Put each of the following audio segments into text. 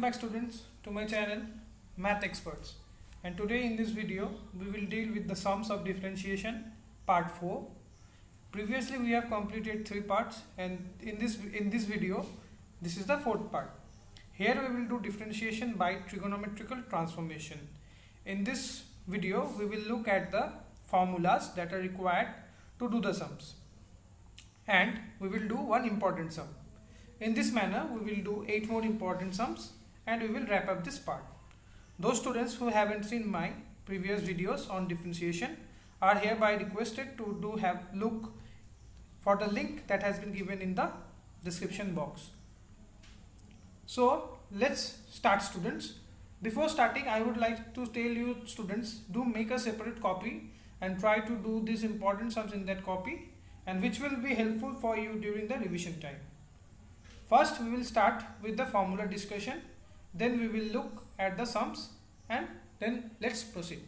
Welcome back students to my channel Math Experts, and today in this video we will deal with the sums of differentiation part 4. Previously we have completed 3 parts, and in this video this is the 4th part. Here we will do differentiation by trigonometrical transformation. In this video we will look at the formulas that are required to do the sums, and we will do one important sum. In this manner, we will do 8 more important sums and we will wrap up this part. Those students who haven't seen my previous videos on differentiation are hereby requested to have look for the link that has been given in the description box. So let's start, students. Before starting, I would like to tell you students, do make a separate copy and try to do these important sums in that copy, and which will be helpful for you during the revision time. First, we will start with the formula discussion, then we will look at the sums, and then let's proceed.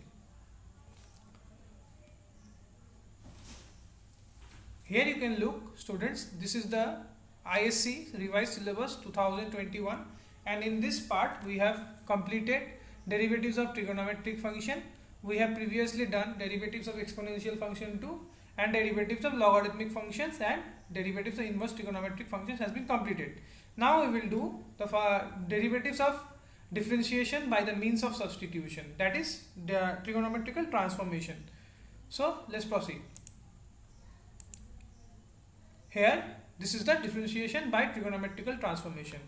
Here you can look, students, this is the ISC revised syllabus 2021, and in this part we have completed derivatives of trigonometric function. We have previously done derivatives of exponential function too, and derivatives of logarithmic functions, and derivatives of inverse trigonometric functions has been completed. Now we will do the derivatives of differentiation by the means of substitution, that is the trigonometrical transformation. So let's proceed. Here this is the differentiation by trigonometrical transformation.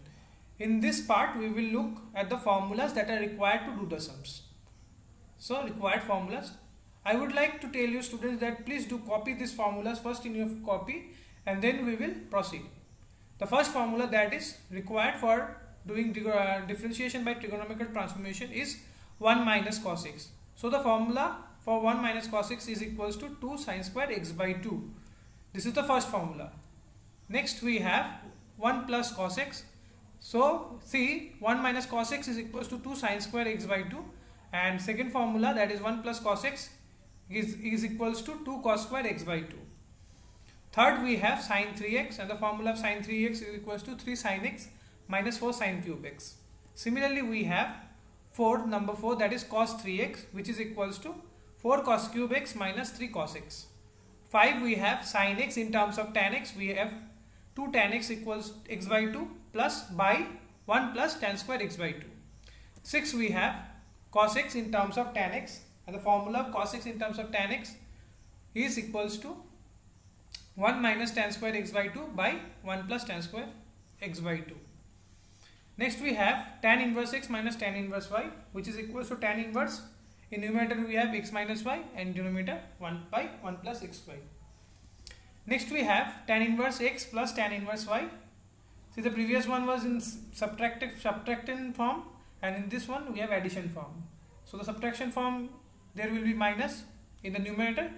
In this part we will look at the formulas that are required to do the sums. So required formulas. I would like to tell you students that please do copy these formulas first in your copy, and then we will proceed. The first formula that is required for doing differentiation by trigonometrical transformation is 1 minus cos x. So the formula for 1 minus cos x is equals to 2 sin square x by 2. This is the first formula. Next we have 1 plus cos x. So see, 1 minus cos x is equals to 2 sin square x by 2, and second formula, that is 1 plus cos x is equals to 2 cos square x by 2. Third, we have sin 3x, and the formula of sin 3x is equals to 3 sin x minus 4 sin cube x. Similarly, we have number 4, that is cos 3x, which is equals to 4 cos cube x minus 3 cos x. 5, we have sin x in terms of tan x. We have 2 tan x equals x by 2 plus by 1 plus tan square x by 2. 6, we have cos x in terms of tan x, and the formula of cos x in terms of tan x is equals to 1 minus tan square x by 2 by 1 plus tan square x by 2. Next we have tan inverse x minus tan inverse y, which is equals to tan inverse. In numerator we have x minus y, and denominator 1 by 1 plus x y. Next we have tan inverse x plus tan inverse y. See, the previous one was in subtracting form, and in this one we have addition form. So the subtraction form, there will be minus in the numerator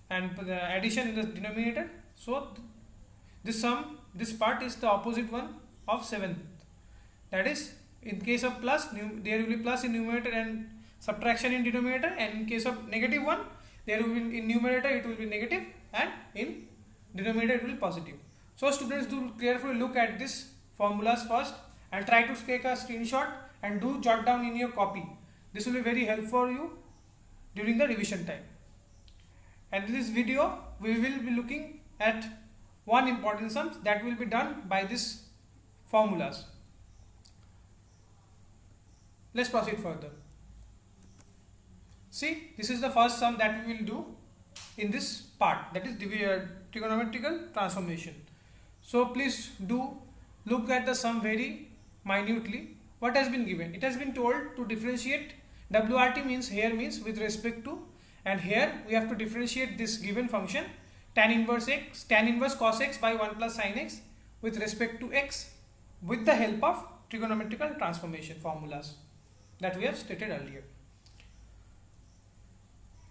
and the addition in the denominator. So this part is the opposite one of 7th. That is, in case of plus, there will be plus in numerator and subtraction in denominator, and in case of negative one, there will be in numerator it will be negative, and in denominator it will be positive. So students, do carefully look at these formulas first and try to take a screenshot and do jot down in your copy. This will be very helpful for you during the revision time. And in this video we will be looking at one important sum that will be done by these formulas. Let's proceed further. See, this is the first sum that we will do in this part, that is trigonometrical transformation. So please do look at the sum very minutely. What has been given? It has been told to differentiate. WRT means here means with respect to, and here we have to differentiate this given function tan inverse cos x by 1 plus sin x with respect to x with the help of trigonometrical transformation formulas that we have stated earlier.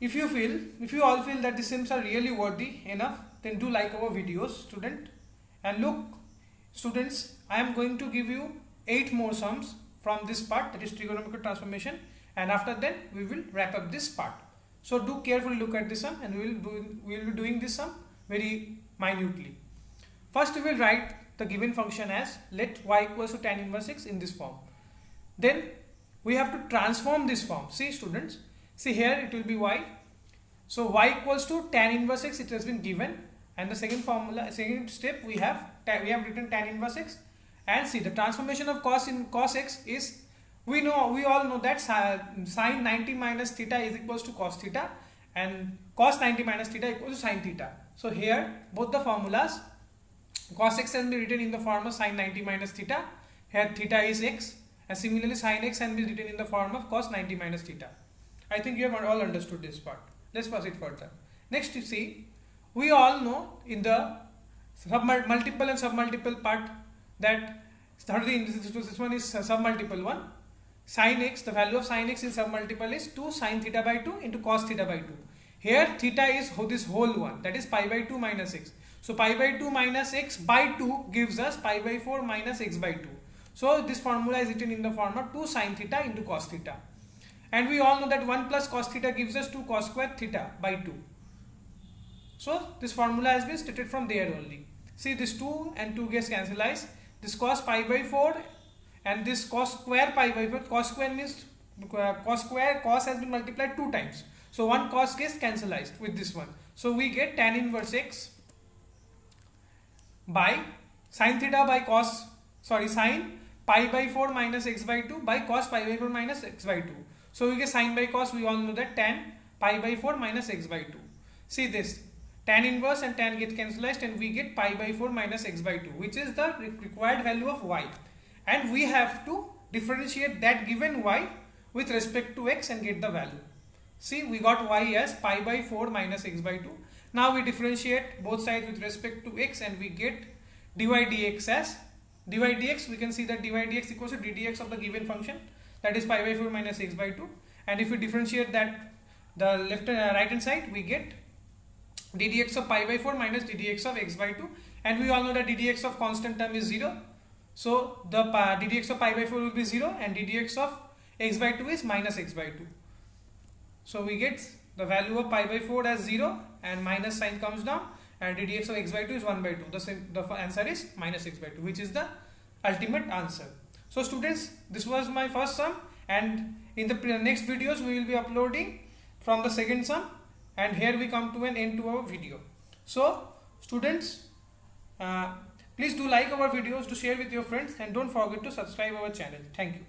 If you all feel that the sums are really worthy enough, then do like our videos, student. And look, students, I am going to give you 8 more sums from this part, that is trigonometrical transformation, and after that we will wrap up this part. So do carefully look at this sum, and we will be doing this sum very minutely. First we will write the given function as let y equals to tan inverse x in this form. Then we have to transform this form. See students, see here it will be y. So y equals to tan inverse x, it has been given, and the second formula, second step, we have written tan inverse x. And see, the transformation of cos x is, we all know that sin 90 minus theta is equals to cos theta, and cos 90 minus theta equals to sin theta. So here both the formulas, cos x can be written in the form of sin 90 minus theta, here theta is x, and similarly sin x can be written in the form of cos 90 minus theta. I think you have all understood this part. Let's proceed further. Next, you see, we all know in the multiple and submultiple part that this one is submultiple one. Sin x, the value of sin x in submultiple is 2 sin theta by 2 into cos theta by 2. Here theta is this whole one, that is pi by 2 minus x. So pi by 2 minus x by 2 gives us pi by 4 minus x by 2. So this formula is written in the form of 2 sin theta into cos theta. And we all know that 1 plus cos theta gives us 2 cos square theta by 2. So this formula has been stated from there only. See, this 2 and 2 gets cancelled. This cos pi by 4 and this cos square pi by 4. Cos square means cos has been multiplied 2 times. So one cos gets cancelled with this one. So we get tan inverse x by sin theta by sin pi by 4 minus x by 2 by cos pi by 4 minus x by 2. So we get sin by cos, we all know that tan pi by 4 minus x by 2. See this, tan inverse and tan get cancelled, and we get pi by 4 minus x by 2, which is the required value of y. And we have to differentiate that given y with respect to x and get the value. See, we got y as pi by 4 minus x by 2. Now we differentiate both sides with respect to x and we get dy dx as dy dx. We can see that dy dx equals to ddx of the given function, that is pi by 4 minus x by 2. And if we differentiate that, the left and right hand side, we get ddx of pi by 4 minus ddx of x by 2. And we all know that ddx of constant term is 0. So the ddx of pi by 4 will be 0 and ddx of x by 2 is minus x by 2. So we get the value of pi by 4 as 0 and minus sign comes down, and ddx of x by 2 is 1 by 2. The answer is minus x by 2, which is the ultimate answer. So students, this was my first sum, and in the next videos we will be uploading from the second sum, and here we come to an end to our video. So students, please do like our videos, to share with your friends, and don't forget to subscribe our channel. Thank you.